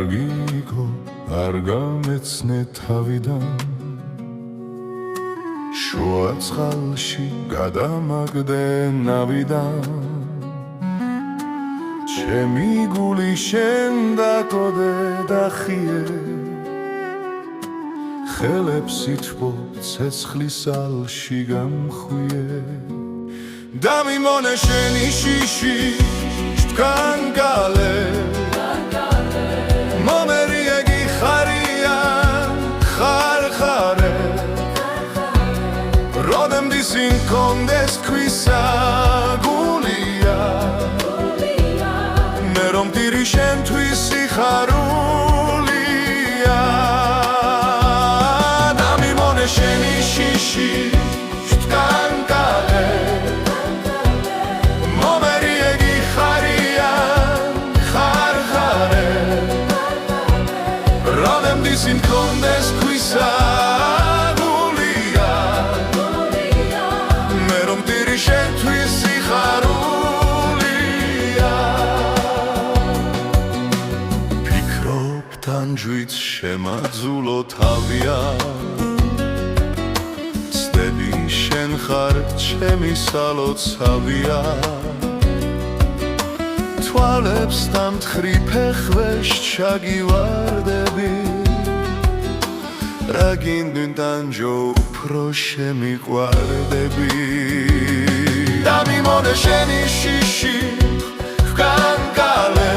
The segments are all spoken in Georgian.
კარგი იყო არ გამეცნე თავიდან შუა წყალში გადამაგდე ნავიდან ჩემი გული შენ დაკოდე და ხიე ხელებს ითბო ცეცხლის ალში გამხვიე და მიმონე შენი შიში შტკან გალე მომერიე გიხარია ხარხარე როდემ დისინ კონდეს ქვისა გულია მე რომ დირი შენთვის სიხარულია და მიმონე შენი შიში შტკან გალე მომერიე გიხარია ხარხარე როდემ დისინ კონდეს ქვისა გულია მე რომ დირი შენთვის სიხარულია ფიქრობ თანჯვით შემაძულო თავია ცდები შენ ხარ ჩემი სალოცავია თვალებს დამთხრი ფეხვეშ ჩაგივარდები რა გინდვინ ტანჯო უფრო შემიყვარდები და მიმონე შენი შიში ხგან გალე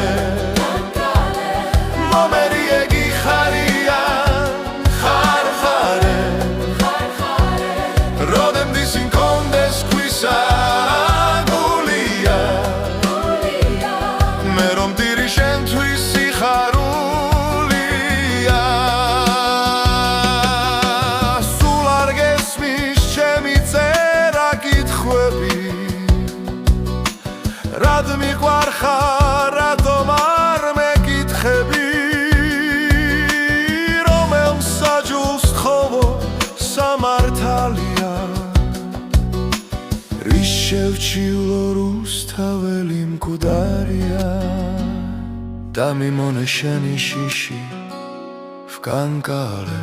მომერიე გიხარია ხარხარე როდემ დისინ კონდეს ქვისა გულია მე რომ დირი შენთვის სიხარულია სულ არ გესმის ჩემი წერა კითხვები რად მიყვარხარ რატომ არ მეკითხები რომელ საჯულს თხოვო სამართალია რის შევჩივლო რუსთაველი მკვდარია და მიმონე შენი შიში ვკან გალე